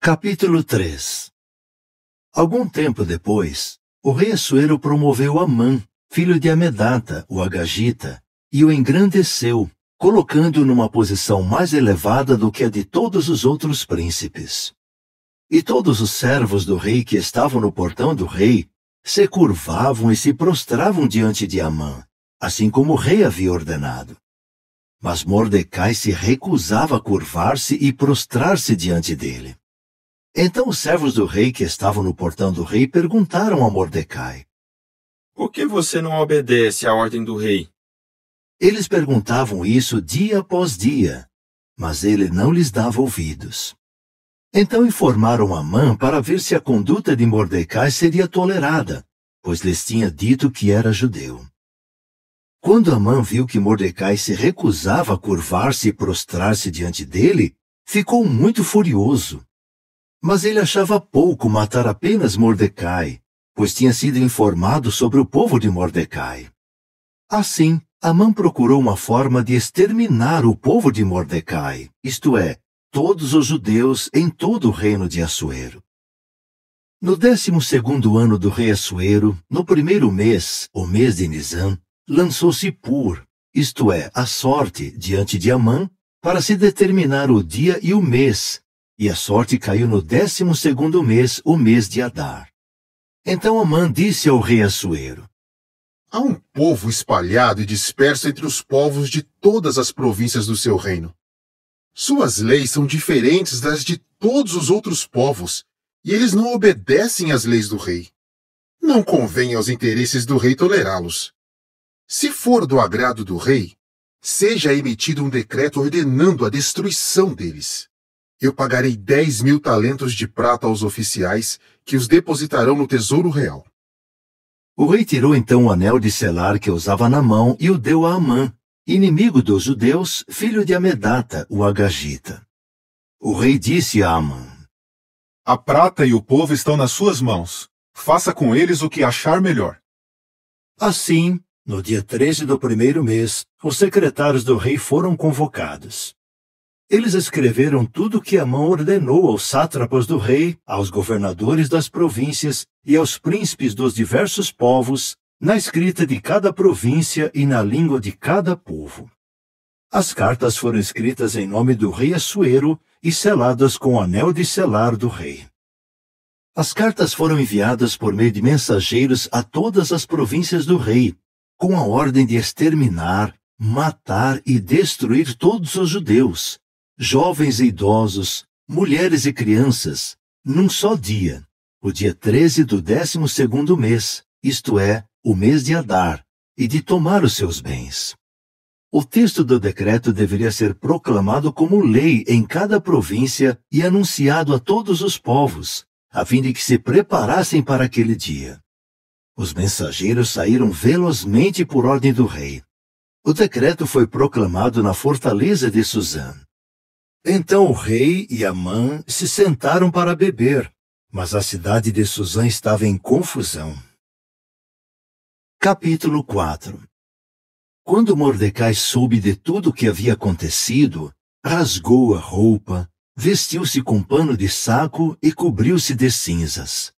Capítulo 3. Algum tempo depois, o rei Assuero promoveu Amã, filho de Amedata, o Agagita, e o engrandeceu, colocando-o numa posição mais elevada do que a de todos os outros príncipes. E todos os servos do rei que estavam no portão do rei se curvavam e se prostravam diante de Amã, assim como o rei havia ordenado. Mas Mordecai se recusava a curvar-se e prostrar-se diante dele. Então os servos do rei que estavam no portão do rei perguntaram a Mordecai: Por que você não obedece à ordem do rei? Eles perguntavam isso dia após dia, mas ele não lhes dava ouvidos. Então informaram Amã para ver se a conduta de Mordecai seria tolerada, pois lhes tinha dito que era judeu. Quando Amã viu que Mordecai se recusava a curvar-se e prostrar-se diante dele, ficou muito furioso. Mas ele achava pouco matar apenas Mordecai, pois tinha sido informado sobre o povo de Mordecai. Assim, Amã procurou uma forma de exterminar o povo de Mordecai, isto é, todos os judeus em todo o reino de Assuero. No 12º ano do rei Assuero, no primeiro mês, o mês de Nisã, lançou-se Pur, isto é, a sorte, diante de Amã, para se determinar o dia e o mês, e a sorte caiu no 12º mês, o mês de Adar. Então Amã disse ao rei Assuero: Há um povo espalhado e disperso entre os povos de todas as províncias do seu reino. Suas leis são diferentes das de todos os outros povos, e eles não obedecem às leis do rei. Não convém aos interesses do rei tolerá-los. Se for do agrado do rei, seja emitido um decreto ordenando a destruição deles. Eu pagarei 10.000 talentos de prata aos oficiais, que os depositarão no tesouro real. O rei tirou então o anel de selar que usava na mão e o deu a Amã, inimigo dos judeus, filho de Amedata, o Agagita. O rei disse a Amã: A prata e o povo estão nas suas mãos. Faça com eles o que achar melhor. Assim, no dia 13 do primeiro mês, os secretários do rei foram convocados. Eles escreveram tudo o que Amã ordenou aos sátrapas do rei, aos governadores das províncias e aos príncipes dos diversos povos, na escrita de cada província e na língua de cada povo. As cartas foram escritas em nome do rei Assuero e seladas com o anel de selar do rei. As cartas foram enviadas por meio de mensageiros a todas as províncias do rei, com a ordem de exterminar, matar e destruir todos os judeus, jovens e idosos, mulheres e crianças, num só dia, o dia 13 do 12º mês, isto é, o mês de Adar, e de tomar os seus bens. O texto do decreto deveria ser proclamado como lei em cada província e anunciado a todos os povos, a fim de que se preparassem para aquele dia. Os mensageiros saíram velozmente por ordem do rei. O decreto foi proclamado na fortaleza de Suzã. Então o rei e Amã se sentaram para beber, mas a cidade de Suzã estava em confusão. Capítulo 4. Quando Mordecai soube de tudo o que havia acontecido, rasgou a roupa, vestiu-se com pano de saco e cobriu-se de cinzas.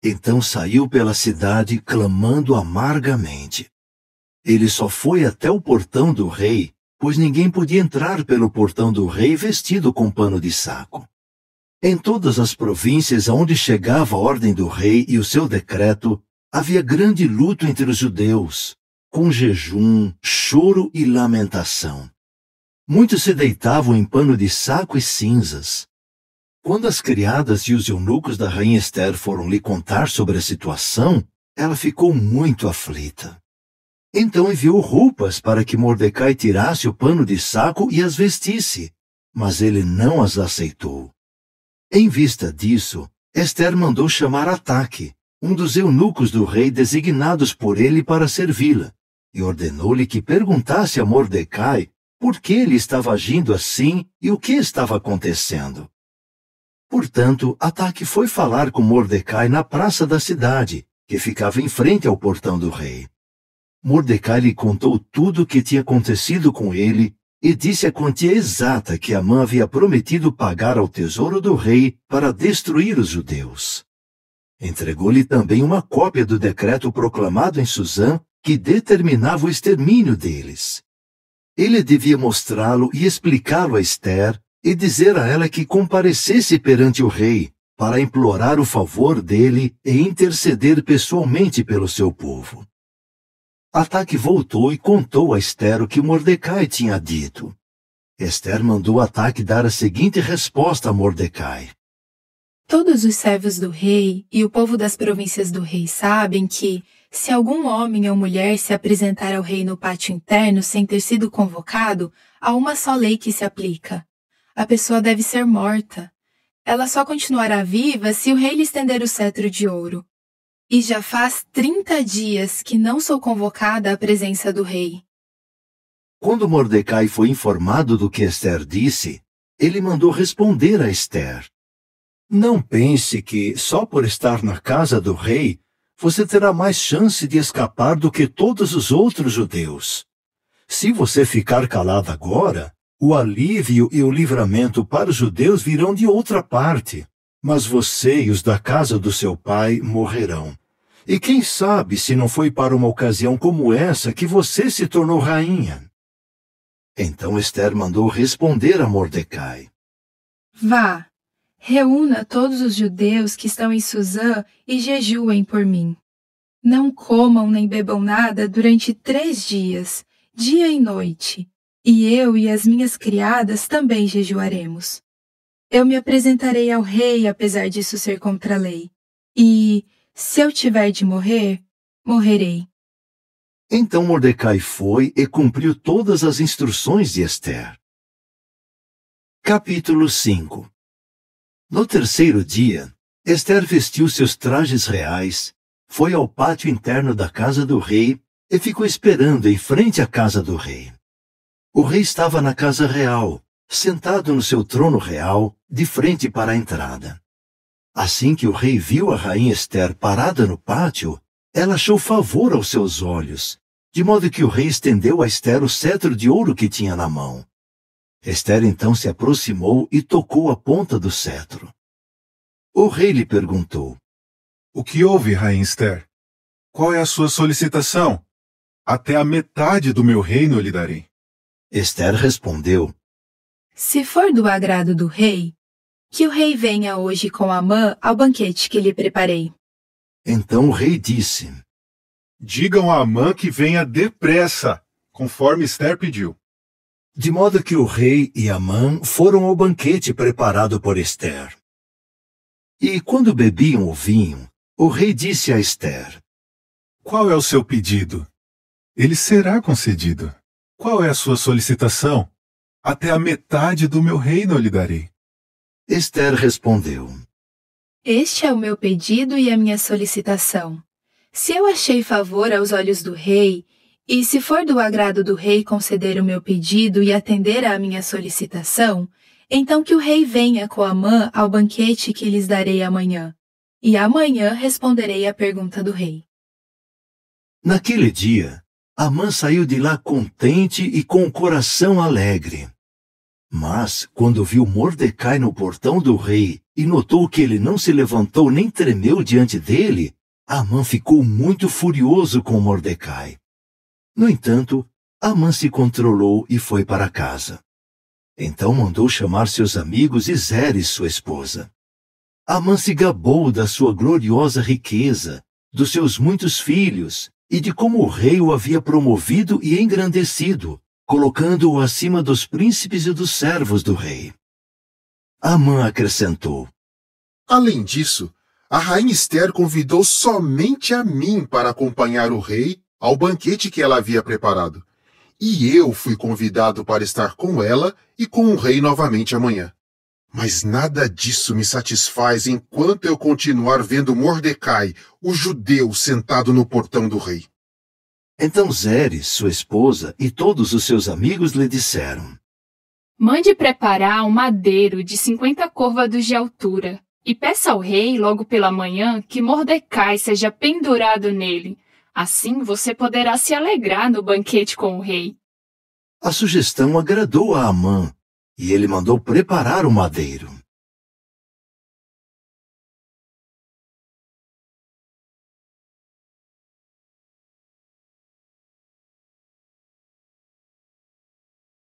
Então saiu pela cidade clamando amargamente. Ele só foi até o portão do rei, pois ninguém podia entrar pelo portão do rei vestido com pano de saco. Em todas as províncias aonde chegava a ordem do rei e o seu decreto, havia grande luto entre os judeus, com jejum, choro e lamentação. Muitos se deitavam em pano de saco e cinzas. Quando as criadas e os eunucos da rainha Ester foram lhe contar sobre a situação, ela ficou muito aflita. Então enviou roupas para que Mordecai tirasse o pano de saco e as vestisse, mas ele não as aceitou. Em vista disso, Ester mandou chamar Ataque, um dos eunucos do rei designados por ele para servi-la, e ordenou-lhe que perguntasse a Mordecai por que ele estava agindo assim e o que estava acontecendo. Portanto, Ataque foi falar com Mordecai na praça da cidade, que ficava em frente ao portão do rei. Mordecai lhe contou tudo o que tinha acontecido com ele e disse a quantia exata que Amã havia prometido pagar ao tesouro do rei para destruir os judeus. Entregou-lhe também uma cópia do decreto proclamado em Susã que determinava o extermínio deles. Ele devia mostrá-lo e explicá-lo a Ester e dizer a ela que comparecesse perante o rei para implorar o favor dele e interceder pessoalmente pelo seu povo. Ataque voltou e contou a Ester o que Mordecai tinha dito. Ester mandou Ataque dar a seguinte resposta a Mordecai. Todos os servos do rei e o povo das províncias do rei sabem que, se algum homem ou mulher se apresentar ao rei no pátio interno sem ter sido convocado, há uma só lei que se aplica. A pessoa deve ser morta. Ela só continuará viva se o rei lhe estender o cetro de ouro. E já faz 30 dias que não sou convocada à presença do rei. Quando Mordecai foi informado do que Ester disse, ele mandou responder a Ester. Não pense que, só por estar na casa do rei, você terá mais chance de escapar do que todos os outros judeus. Se você ficar calado agora, o alívio e o livramento para os judeus virão de outra parte, mas você e os da casa do seu pai morrerão. E quem sabe se não foi para uma ocasião como essa que você se tornou rainha? Então Ester mandou responder a Mordecai. Vá, reúna todos os judeus que estão em Susã e jejuem por mim. Não comam nem bebam nada durante 3 dias, dia e noite, e eu e as minhas criadas também jejuaremos. Eu me apresentarei ao rei apesar disso ser contra a lei, e, se eu tiver de morrer, morrerei. Então Mordecai foi e cumpriu todas as instruções de Ester. Capítulo 5. No terceiro dia, Ester vestiu seus trajes reais, foi ao pátio interno da casa do rei e ficou esperando em frente à casa do rei. O rei estava na casa real, sentado no seu trono real, de frente para a entrada. Assim que o rei viu a rainha Ester parada no pátio, ela achou favor aos seus olhos, de modo que o rei estendeu a Ester o cetro de ouro que tinha na mão. Ester então se aproximou e tocou a ponta do cetro. O rei lhe perguntou: O que houve, rainha Ester? Qual é a sua solicitação? Até a metade do meu reino eu lhe darei. Ester respondeu: Se for do agrado do rei, que o rei venha hoje com Amã ao banquete que lhe preparei. Então o rei disse: Digam a Amã que venha depressa, conforme Ester pediu. De modo que o rei e Amã foram ao banquete preparado por Ester. E quando bebiam o vinho, o rei disse a Ester: Qual é o seu pedido? Ele será concedido. Qual é a sua solicitação? Até a metade do meu reino eu lhe darei. Ester respondeu: Este é o meu pedido e a minha solicitação. Se eu achei favor aos olhos do rei, e se for do agrado do rei conceder o meu pedido e atender à minha solicitação, então que o rei venha com Amã ao banquete que lhes darei amanhã, e amanhã responderei à pergunta do rei. Naquele dia, Amã saiu de lá contente e com o coração alegre. Mas, quando viu Mordecai no portão do rei e notou que ele não se levantou nem tremeu diante dele, Amã ficou muito furioso com Mordecai. No entanto, Amã se controlou e foi para casa. Então mandou chamar seus amigos e Zeres, sua esposa. Amã se gabou da sua gloriosa riqueza, dos seus muitos filhos e de como o rei o havia promovido e engrandecido, colocando-o acima dos príncipes e dos servos do rei. Amã acrescentou: Além disso, a rainha Ester convidou somente a mim para acompanhar o rei ao banquete que ela havia preparado. E eu fui convidado para estar com ela e com o rei novamente amanhã. Mas nada disso me satisfaz enquanto eu continuar vendo Mordecai, o judeu, sentado no portão do rei. Então Zeres, sua esposa, e todos os seus amigos lhe disseram: Mande preparar um madeiro de 50 côvados de altura, e peça ao rei logo pela manhã que Mordecai seja pendurado nele. Assim você poderá se alegrar no banquete com o rei. A sugestão agradou a Amã, e ele mandou preparar o madeiro.